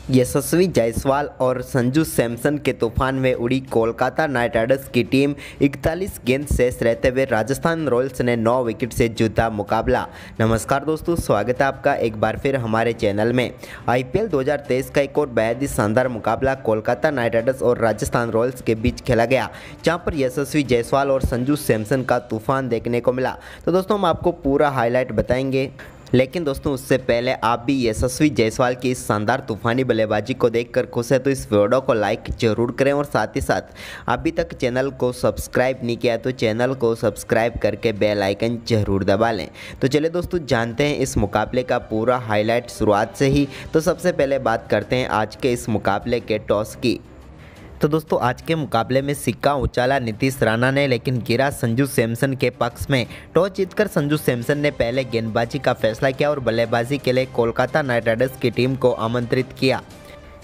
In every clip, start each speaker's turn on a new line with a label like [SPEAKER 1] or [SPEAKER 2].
[SPEAKER 1] यशस्वी जायसवाल और संजू सैमसन के तूफान में उड़ी कोलकाता नाइट राइडर्स की टीम 41 गेंद शेष रहते हुए राजस्थान रॉयल्स ने 9 विकेट से जीता मुकाबला। नमस्कार दोस्तों, स्वागत है आपका एक बार फिर हमारे चैनल में। आईपीएल 2023 का एक और बेहद ही शानदार मुकाबला कोलकाता नाइट राइडर्स और राजस्थान रॉयल्स के बीच खेला गया, जहां पर यशस्वी जायसवाल और संजू सैमसन का तूफान देखने को मिला। तो दोस्तों हम आपको पूरा हाईलाइट बताएंगे, लेकिन दोस्तों उससे पहले आप भी यशस्वी जायसवाल की इस शानदार तूफानी बल्लेबाजी को देखकर खुश है तो इस वीडियो को लाइक जरूर करें और साथ ही साथ अभी तक चैनल को सब्सक्राइब नहीं किया तो चैनल को सब्सक्राइब करके बेल आइकन जरूर दबा लें। तो चलिए दोस्तों जानते हैं इस मुकाबले का पूरा हाईलाइट शुरुआत से ही। तो सबसे पहले बात करते हैं आज के इस मुकाबले के टॉस की। तो दोस्तों आज के मुकाबले में सिक्का उछाला नीतीश राणा ने, लेकिन गिरा संजू सैमसन के पक्ष में। टॉस जीतकर संजू सैमसन ने पहले गेंदबाजी का फैसला किया और बल्लेबाजी के लिए कोलकाता नाइट राइडर्स की टीम को आमंत्रित किया।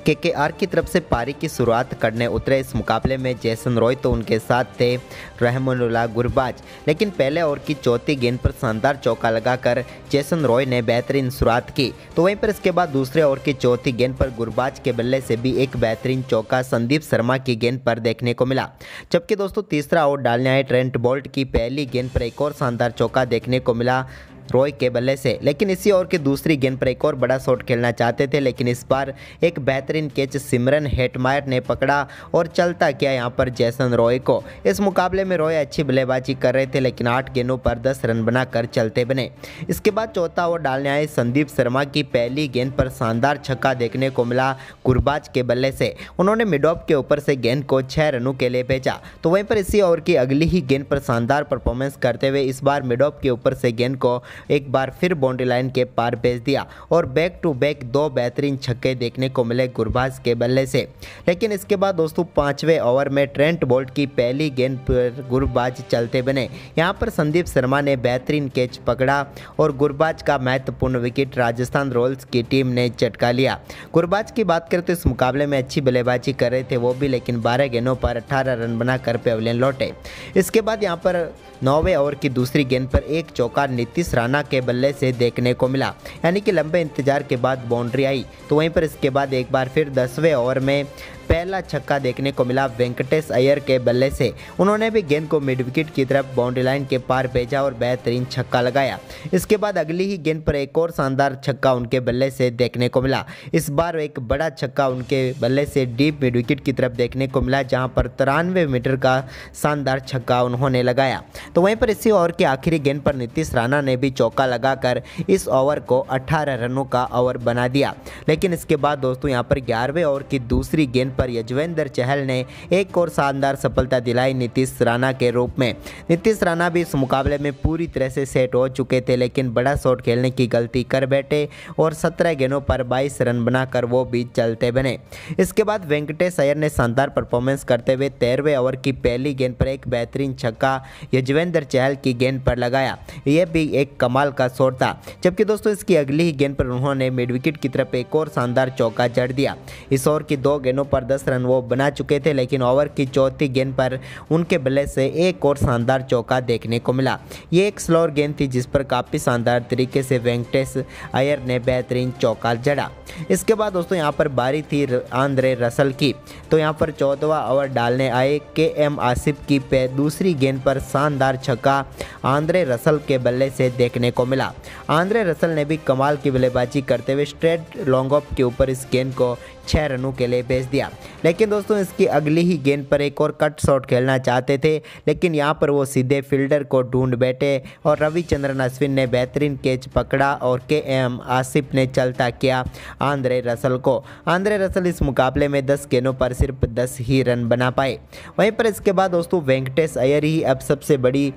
[SPEAKER 1] केकेआर की तरफ से पारी की शुरुआत करने उतरे इस मुकाबले में जेसन रॉय तो उनके साथ थे रहमानुल्लाह गुरबाज, लेकिन पहले ओवर की चौथी गेंद पर शानदार चौका लगाकर जेसन रॉय ने बेहतरीन शुरुआत की। तो वहीं पर इसके बाद दूसरे ओवर की चौथी गेंद पर गुरबाज के बल्ले से भी एक बेहतरीन चौका संदीप शर्मा की गेंद पर देखने को मिला। जबकि दोस्तों तीसरा ओवर डालने आए ट्रेंट बोल्ट की पहली गेंद पर एक और शानदार चौका देखने को मिला रॉय के बल्ले से, लेकिन इसी ओवर की दूसरी गेंद पर एक और बड़ा शॉट खेलना चाहते थे, लेकिन इस बार एक बेहतरीन कैच सिमरन हेटमायर ने पकड़ा और चलता किया यहां पर जेसन रॉय को। इस मुकाबले में रॉय अच्छी बल्लेबाजी कर रहे थे, लेकिन 8 गेंदों पर 10 रन बनाकर चलते बने। इसके बाद चौथा ओवर डालने आए संदीप शर्मा की पहली गेंद पर शानदार छक्का देखने को मिला गुरबाज के बल्ले से। उन्होंने मिड ऑफ के ऊपर से गेंद को 6 रनों के लिए भेजा। तो वहीं पर इसी ओवर की अगली ही गेंद पर शानदार परफॉर्मेंस करते हुए इस बार मिड ऑफ के ऊपर से गेंद को एक बार फिर बाउंड्री लाइन के पार भेज दिया और बैक टू बैक 2 बेहतरीन छक्के देखने को मिले गुरबाज के बल्ले से। लेकिन इसके बाद दोस्तों 5वें ओवर में ट्रेंट बोल्ट की पहली गेंद पर गुरबाज चलते बने। यहां पर संदीप शर्मा ने बेहतरीन कैच पकड़ा और गुरबाज का महत्वपूर्ण विकेट राजस्थान रॉयल्स की टीम ने चटका लिया। गुरबाज की बात करें तो इस मुकाबले में अच्छी बल्लेबाजी कर रहे थे वो भी, लेकिन 12 गेंदों पर 18 रन बनाकर पेविलियन लौटे। इसके बाद यहां पर 9वें ओवर की दूसरी गेंद पर एक चौका नीतीश राणा के बल्ले से देखने को मिला, यानी कि लंबे इंतजार के बाद बाउंड्री आई। तो वहीं पर इसके बाद एक बार फिर 10वें ओवर में पहला छक्का देखने को मिला वेंकटेश अय्यर के बल्ले से। उन्होंने भी गेंद को मिड विकेट की तरफ बाउंड्री लाइन के पार भेजा और बेहतरीन छक्का लगाया। इसके बाद अगली ही गेंद पर एक और शानदार छक्का उनके बल्ले से देखने को मिला। इस बार एक बड़ा छक्का उनके बल्ले से डीप मिड विकेट की तरफ देखने को मिला, जहां पर 93 मीटर का शानदार छक्का उन्होंने लगाया। तो वहीं पर इसी ओवर की आखिरी गेंद पर नीतीश राणा ने भी चौका लगाकर इस ओवर को 18 रनों का ओवर बना दिया। लेकिन इसके बाद दोस्तों यहां पर 11वें ओवर की दूसरी गेंद पर यजवेंद्र चहल ने एक और शानदार सफलता दिलाई नीतीश राणा के रूप में। नीतीश राणा भी इस मुकाबले में पूरी तरह से सेट हो चुके थे, लेकिन बड़ा शॉट खेलने की गलती कर बैठे और 17 गेंदों पर 22 रन बनाकर वो भी चलते बने। इसके बाद वेंकटेश अय्यर ने शानदार परफॉर्मेंस करते हुए 13वें ओवर की पहली गेंद पर एक बेहतरीन छक्का यजवेंद्र चहल की गेंद पर लगाया। यह भी एक कमाल का शॉट था। जबकि दोस्तों इसकी अगली ही गेंद पर उन्होंने मिड विकेट की तरफ एक और शानदार चौका जड़ दिया। इस ओवर की 2 गेंदों पर 10 रन वो बना चुके थे, लेकिन ओवर की चौथी गेंद पर उनके बल्ले से एक और शानदार चौका देखने को मिला। ये एक स्लोअर गेंद थी जिस पर काफ़ी शानदार तरीके से वेंकटेश अय्यर ने बेहतरीन चौका जड़ा। इसके बाद दोस्तों यहाँ पर बारी थी आंद्रे रसल की। तो यहाँ पर 14वां ओवर डालने आए KM आसिफ की दूसरी गेंद पर शानदार छक्का आंद्रे रसल के बल्ले से देखने को मिला। आंद्रे रसल ने भी कमाल की बल्लेबाजी करते हुए स्ट्रेट लॉन्ग ऑफ के ऊपर इस गेंद को 6 रनों के लिए भेज दिया। लेकिन दोस्तों इसकी अगली ही गेंद पर एक और कट शॉट खेलना चाहते थे, लेकिन यहाँ पर वो सीधे फील्डर को ढूंढ बैठे और रविचंद्रन अश्विन ने बेहतरीन कैच पकड़ा और KM आसिफ ने चलता किया आंद्रे रसल को। आंद्रे रसल इस मुकाबले में 10 गेंदों पर सिर्फ 10 ही रन बना पाए। वहीं पर इसके बाद दोस्तों वेंकटेश अय्यर ही अब सबसे बड़ी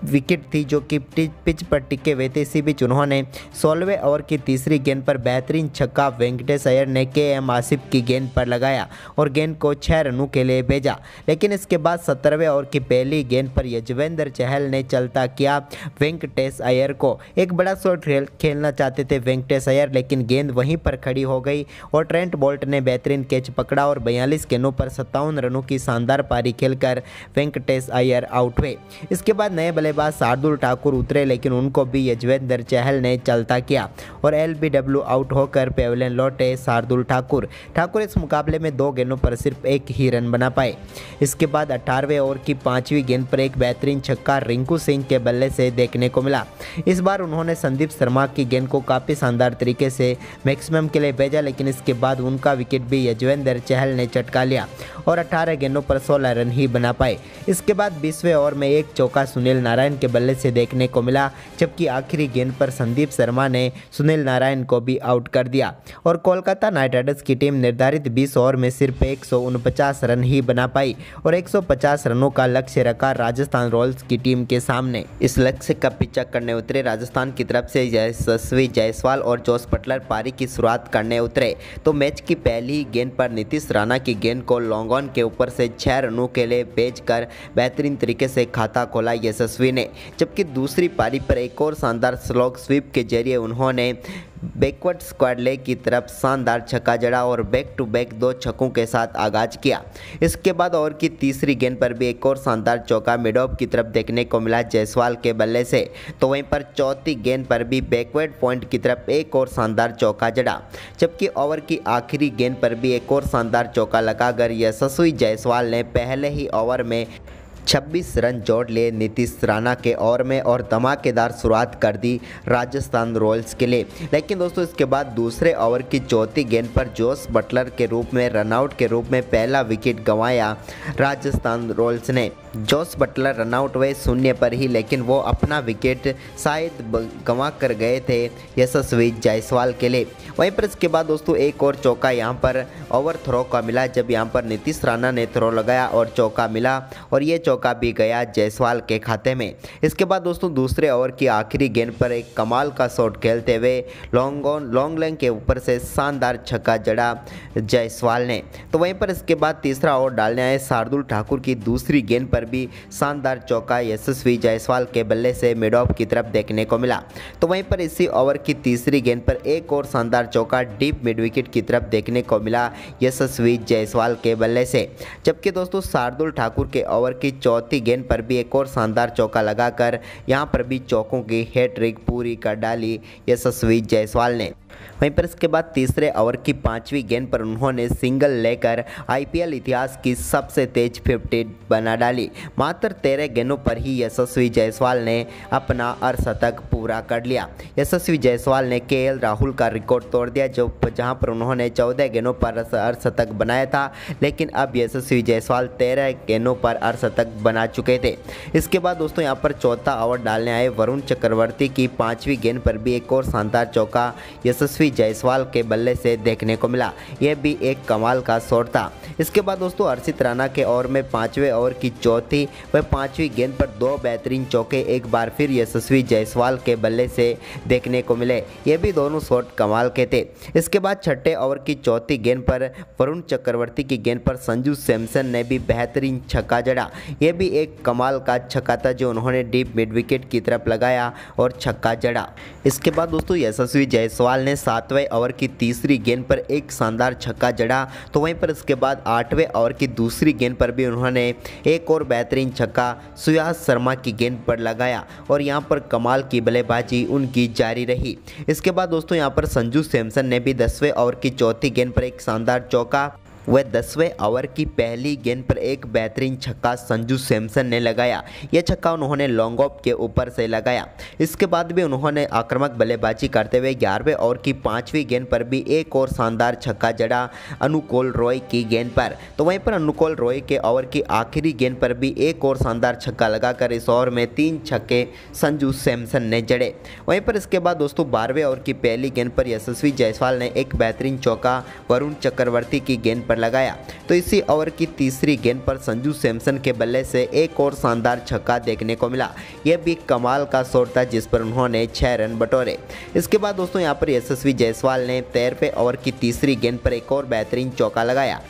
[SPEAKER 1] विकेट थी जो कि पिच पर टिके हुए थे। इसी बीच उन्होंने 16वें ओवर की तीसरी गेंद पर बेहतरीन छक्का वेंकटेश अय्यर ने KM आसिफ की गेंद पर लगाया और गेंद को 6 रनों के लिए भेजा। लेकिन इसके बाद 17वें ओवर की पहली गेंद पर यजवेंद्र चहल ने चलता किया वेंकटेश अय्यर को। एक बड़ा शॉट खेलना चाहते थे वेंकटेश अय्यर, लेकिन गेंद वहीं पर खड़ी हो गई और ट्रेंट बोल्ट ने बेहतरीन कैच पकड़ा और 42 गेंदों पर 57 रनों की शानदार पारी खेलकर वेंकटेश अय्यर आउट हुए। इसके बाद नए बल्लेबाज शार्दुल ठाकुर उतरे, लेकिन उनको भी यजवेंद्र चहल ने चलता किया और LBW आउट होकर पेविलियन लौटे शार्दुल ठाकुर। ठाकुर इस मुकाबले में 2 गेंदों पर सिर्फ 1 ही रन बना पाए। इसके बाद 18वें ओवर की 5वीं गेंद पर एक बेहतरीन छक्का रिंकू सिंह के बल्ले से देखने को मिला। इस बार उन्होंने संदीप शर्मा की गेंद को काफ़ी शानदार तरीके से मैक्सिमम के लिए भेजा, लेकिन इसके बाद उनका विकेट भी यजुवेंद्र चहल ने चटका लिया और 18 गेंदों पर 16 रन ही बना पाए। इसके बाद 20वें ओवर में एक चौका सुनील नारायण के बल्ले से देखने को मिला, जबकि आखिरी गेंद पर संदीप शर्मा ने सुनील नारायण को भी आउट कर दिया और कोलकाता नाइट राइडर्स की टीम निर्धारित 20 ओवर में सिर्फ 149 रन ही बना पाई और 150 रनों का लक्ष्य रखा राजस्थान रॉयल्स की टीम के सामने। इस लक्ष्य का पीछा करने उतरे राजस्थान की तरफ से यशस्वी जायसवाल और जोस बटलर पारी की शुरुआत करने उतरे तो मैच की पहली गेंद पर नीतीश राणा की गेंद को लॉन्ग ऑन के ऊपर से 6 रनों के लिए भेजकर बेहतरीन तरीके से खाता खोला यशस्वी ने, जबकि दूसरी पारी पर एक और शानदार स्लॉग स्वीप के जरिए उन्होंने बैकवर्ड स्क्वाड लेग की तरफ शानदार छक्का जड़ा और बैक टू बैक 2 छक्कों के साथ आगाज किया। इसके बाद ओवर की तीसरी गेंद पर भी एक और शानदार चौका मिड ऑफ की तरफ देखने को मिला जायसवाल के बल्ले से, तो वहीं पर चौथी गेंद पर भी बैकवर्ड पॉइंट की तरफ एक और शानदार चौका जड़ा, जबकि ओवर की आखिरी गेंद पर भी एक और शानदार चौका लगाकर यशस्वी जायसवाल ने पहले ही ओवर में 26 रन जोड़ लिए नीतीश राणा के ओवर में और धमाकेदार शुरुआत कर दी राजस्थान रॉयल्स के लिए। लेकिन दोस्तों इसके बाद दूसरे ओवर की चौथी गेंद पर जोस बटलर के रूप में रनआउट के रूप में पहला विकेट गंवाया राजस्थान रॉयल्स ने। जोस बटलर रनआउट हुए 0 पर ही, लेकिन वो अपना विकेट शायद गंवा कर गए थे यशस्वी जायसवाल के लिए। वहीं पर इसके बाद दोस्तों एक और चौका यहाँ पर ओवर थ्रो का मिला, जब यहाँ पर नीतीश राणा ने थ्रो लगाया और चौका मिला और ये चौका भी गया जायसवाल के खाते में। इसके बाद दोस्तों दूसरे ओवर की आखिरी गेंद पर एक कमाल का शॉट खेलते हुए लॉन्ग लेग के ऊपर से शानदार छक्का जड़ा जायसवाल ने। तो वहीं पर इसके बाद तीसरा ओवर डालने आए शार्दुल ठाकुर की दूसरी गेंद पर भी शानदार चौका यशस्वी जायसवाल के बल्ले से मिड ऑफ की तरफ देखने को मिला। तो वहीं पर इसी ओवर की तीसरी गेंद पर एक और शानदार चौका डीप मिड विकेट की तरफ देखने को मिला यशस्वी जायसवाल के बल्ले से, जबकि दोस्तों शार्दुल ठाकुर के ओवर की चौथी गेंद पर भी एक और शानदार चौका लगाकर यहां पर भी चौकों की हैट्रिक पूरी कर डाली यशस्वी जायसवाल ने। वहीं पर इसके बाद तीसरे ओवर की 5वीं गेंद पर उन्होंने सिंगल लेकर आईपीएल इतिहास की सबसे तेज 50 बना डाली। मात्र 13 गेंदों पर ही यशस्वी जायसवाल ने अपना अर्धशतक पूरा कर लिया। यशस्वी जायसवाल ने केएल राहुल का रिकॉर्ड तोड़ दिया, जहां पर उन्होंने 14 गेंदों पर अर्धशतक बनाया था, लेकिन अब यशस्वी जायसवाल 13 गेंदों पर अर्धशतक बना चुके थे। इसके बाद दोस्तों यहां पर चौथा ओवर डालने आए वरुण चक्रवर्ती की 5वीं गेंद पर भी एक और शानदार चौका यशस्वी जायसवाल के बल्ले से देखने को मिला। यह भी एक कमाल का शॉट था। इसके बाद दोस्तों हर्षित राणा के ओवर में 5वें ओवर की चौथी व 5वीं गेंद पर 2 बेहतरीन चौके एक बार फिर यशस्वी जायसवाल के बल्ले से देखने को मिले। ये भी दोनों शॉट कमाल के थे। इसके बाद 6ठे ओवर की चौथी गेंद पर वरुण चक्रवर्ती की गेंद पर संजू सैमसन ने भी बेहतरीन छक्का जड़ा। यह भी एक कमाल का छक्का था जो उन्होंने डीप मिड विकेट की तरफ लगाया और छक्का जड़ा। इसके बाद दोस्तों यशस्वी जायसवाल ने 7वें ओवर की तीसरी गेंद पर एक शानदार छक्का जड़ा। तो वहीं पर इसके बाद 8वें ओवर की दूसरी गेंद पर भी उन्होंने एक और बेहतरीन छक्का सुयास शर्मा की गेंद पर लगाया और यहां पर कमाल की बल्लेबाजी उनकी जारी रही। इसके बाद दोस्तों यहां पर संजू सैमसन ने भी 10वें ओवर की चौथी गेंद पर एक शानदार चौका वह 10वें ओवर की पहली गेंद पर एक बेहतरीन छक्का संजू सैमसन ने लगाया। यह छक्का उन्होंने लॉन्ग ऑफ के ऊपर से लगाया। इसके बाद भी उन्होंने आक्रामक बल्लेबाजी करते हुए 11वें ओवर की 5वीं गेंद पर भी एक और शानदार छक्का जड़ा अनुकूल रॉय की गेंद पर। तो वहीं पर अनुकूल रॉय के ओवर की आखिरी गेंद पर भी एक और शानदार छक्का लगाकर इस ओवर में 3 छक्के संजू सैमसन ने जड़े। वहीं पर इसके बाद दोस्तों 12वें ओवर की पहली गेंद पर यशस्वी जायसवाल ने एक बेहतरीन चौका वरुण चक्रवर्ती की गेंद पर लगाया। तो इसी ओवर की तीसरी गेंद पर संजू सैमसन के बल्ले से एक और शानदार छक्का देखने को मिला। यह भी कमाल का शॉट था जिस पर उन्होंने 6 रन बटोरे। इसके बाद दोस्तों यहां पर यशस्वी जायसवाल ने 13वें ओवर की तीसरी गेंद पर एक और बेहतरीन चौका लगाया।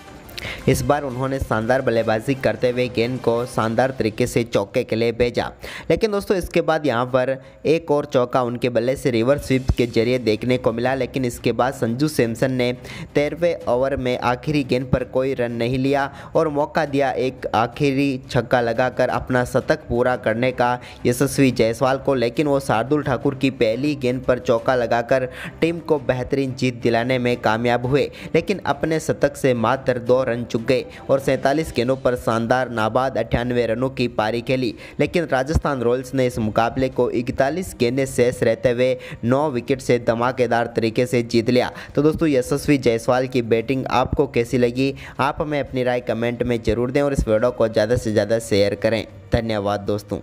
[SPEAKER 1] इस बार उन्होंने शानदार बल्लेबाजी करते हुए गेंद को शानदार तरीके से चौके के लिए भेजा, लेकिन दोस्तों इसके बाद यहां पर एक और चौका उनके बल्ले से रिवर्स स्वीप के जरिए देखने को मिला। लेकिन इसके बाद संजू सैमसन ने 13वें ओवर में आखिरी गेंद पर कोई रन नहीं लिया और मौका दिया एक आखिरी छक्का लगाकर अपना शतक पूरा करने का यशस्वी जायसवाल को। लेकिन वो शार्दुल ठाकुर की पहली गेंद पर चौका लगाकर टीम को बेहतरीन जीत दिलाने में कामयाब हुए, लेकिन अपने शतक से मात्र 2 रन चुक गए और 47 गेंदों पर शानदार नाबाद 98 रनों की पारी खेली। लेकिन राजस्थान रॉयल्स ने इस मुकाबले को 41 गेंदें शेष रहते हुए 9 विकेट से धमाकेदार तरीके से जीत लिया। तो दोस्तों यशस्वी जायसवाल की बैटिंग आपको कैसी लगी, आप हमें अपनी राय कमेंट में जरूर दें और इस वीडियो को ज़्यादा से ज़्यादा शेयर करें। धन्यवाद दोस्तों।